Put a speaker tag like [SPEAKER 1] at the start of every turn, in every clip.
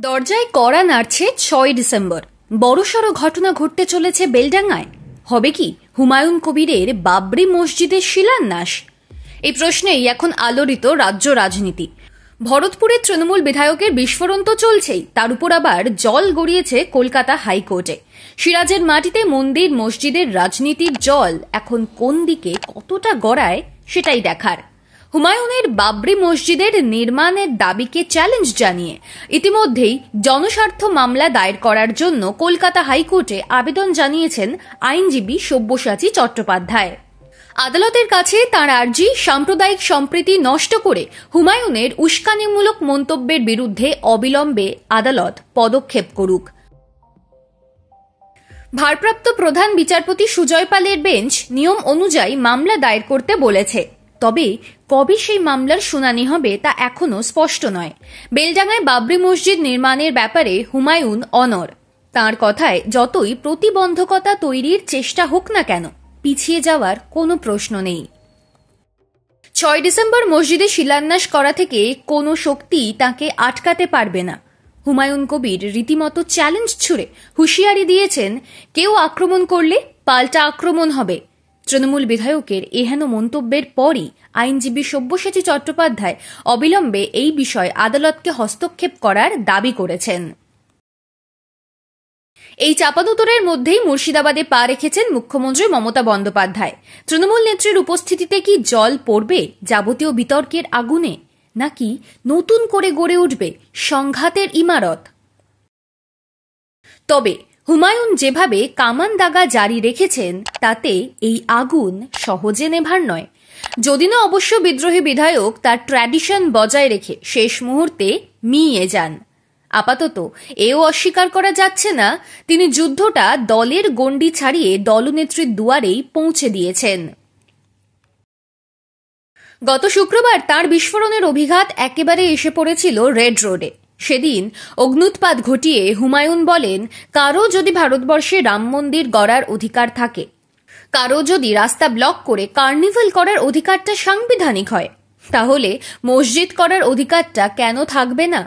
[SPEAKER 1] দরজায় কড়া নাড়ছে ৬ ডিসেম্বর। বড়সড় ঘটনা ঘটতে চলেছে বেলডাঙ্গায়। হবে কি হুমায়ুন কবিরের বাবরি মসজিদের শিলান্যাস? এই প্রশ্নেই এখন আলোড়িত রাজ্য রাজনীতি। ভরতপুরের তৃণমূল বিধায়কের বিস্ফোরণ তো চলছেই, তার উপর আবার জল গড়িয়েছে কলকাতা হাইকোর্টে। সিরাজের মাটিতে মন্দির মসজিদের রাজনীতির জল এখন কোন দিকে কতটা গড়ায় সেটাই দেখার। হুমায়ুনের বাবরি মসজিদের নির্মাণের দাবিকে চ্যালেঞ্জ জানিয়ে ইতিমধ্যেই জনস্বার্থ মামলা দায়ের করার জন্য কলকাতা হাইকোর্টে আবেদন জানিয়েছেন আইনজীবী সব্যসাচী চট্টোপাধ্যায়। আদালতের কাছে তাঁর আর্জি সাম্প্রদায়িক সম্প্রীতি নষ্ট করে হুমায়ুনের উস্কানিমূলক মন্তব্যের বিরুদ্ধে অবিলম্বে আদালত পদক্ষেপ করুক। ভারপ্রাপ্ত প্রধান বিচারপতি সুজয় পালের বেঞ্চ নিয়ম অনুযায়ী মামলা দায়ের করতে বলেছে, তবে কবে সেই মামলার শুনানি হবে তা এখনো স্পষ্ট নয়। বেলডাঙ্গায় বাবরি মসজিদ নির্মাণের ব্যাপারে হুমায়ুন অনড়। তাঁর কথায় যতই প্রতিবন্ধকতা তৈরির চেষ্টা হোক না কেন, পিছিয়ে যাওয়ার কোনো প্রশ্ন নেই। ৬ ডিসেম্বর মসজিদে শিলান্যাস করা থেকে কোনো শক্তি তাকে আটকাতে পারবে না। হুমায়ুন কবির রীতিমতো চ্যালেঞ্জ ছুড়ে হুঁশিয়ারি দিয়েছেন, কেউ আক্রমণ করলে পাল্টা আক্রমণ হবে। তৃণমূল বিধায়কের এহেন মন্তব্যের পরই আইনজীবী সব্যসাচী চট্টোপাধ্যায় অবিলম্বে এই বিষয়ে আদালতকে হস্তক্ষেপ করার দাবি করেছেন। এই চাপানুতরের মধ্যেই মুর্শিদাবাদে পা রেখেছেন মুখ্যমন্ত্রী মমতা বন্দ্যোপাধ্যায়। তৃণমূল নেত্রীর উপস্থিতিতে কি জল পড়বে যাবতীয় বিতর্কের আগুনে, নাকি নতুন করে গড়ে উঠবে সংঘাতের ইমারত? তবে হুমায়ুন যেভাবে কামান দাগা জারি রেখেছেন তাতে এই আগুন সহজে নেভার নয়। যদি না অবশ্য বিদ্রোহী বিধায়ক তার ট্র্যাডিশন বজায় রেখে শেষ মুহূর্তে মিইয়ে যান। আপাতত এও অস্বীকার করা যাচ্ছে না, তিনি যুদ্ধটা দলের গণ্ডি ছাড়িয়ে দলনেত্রীর দুয়ারেই পৌঁছে দিয়েছেন। গত শুক্রবার তাঁর বিস্ফোরণের অভিঘাত একেবারে এসে পড়েছিল রেড রোডে। সেদিন অগ্ন্যুৎপাত ঘটিয়ে হুমায়ুন বলেন, কারো যদি ভারতবর্ষে রাম মন্দির গড়ার অধিকার থাকে, কারো যদি রাস্তা ব্লক করে কার্নিভাল করার অধিকারটা সাংবিধানিক হয়, তাহলে মসজিদ করার অধিকারটা কেন থাকবে না?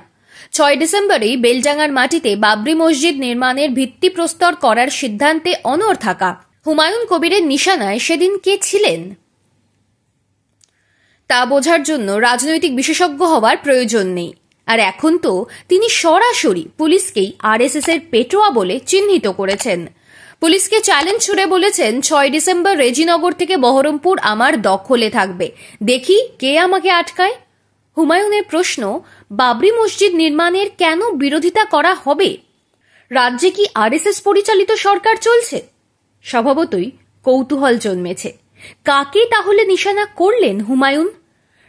[SPEAKER 1] ৬ ডিসেম্বরেই বেলডাঙ্গার মাটিতে বাবরি মসজিদ নির্মাণের ভিত্তিপ্রস্তর করার সিদ্ধান্তে অনড় থাকা হুমায়ুন কবিরের নিশানায় সেদিন কে ছিলেন তা বোঝার জন্য রাজনৈতিক বিশেষজ্ঞ হওয়ার প্রয়োজন নেই। আর এখন তো তিনি সরাসরি পুলিশকেই আরএসএস এর পেটোয়া বলে চিহ্নিত করেছেন। পুলিশকে চ্যালেঞ্জ ছুড়ে বলেছেন, ৬ ডিসেম্বর রেজিনগর থেকে বহরমপুর আমার দখলে থাকবে, দেখি কে আমাকে আটকায়। হুমায়ুনের প্রশ্ন, বাবরি মসজিদ নির্মাণের কেন বিরোধিতা করা হবে? রাজ্যে কি আরএসএস পরিচালিত সরকার চলছে? স্বভাবতই কৌতূহল জন্মেছে, কাকে তাহলে নিশানা করলেন হুমায়ুন?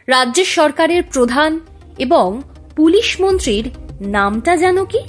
[SPEAKER 1] রাজ্যের সরকারের প্রধান এবং পুলিশ মন্ত্রীর নামটা যেন কি?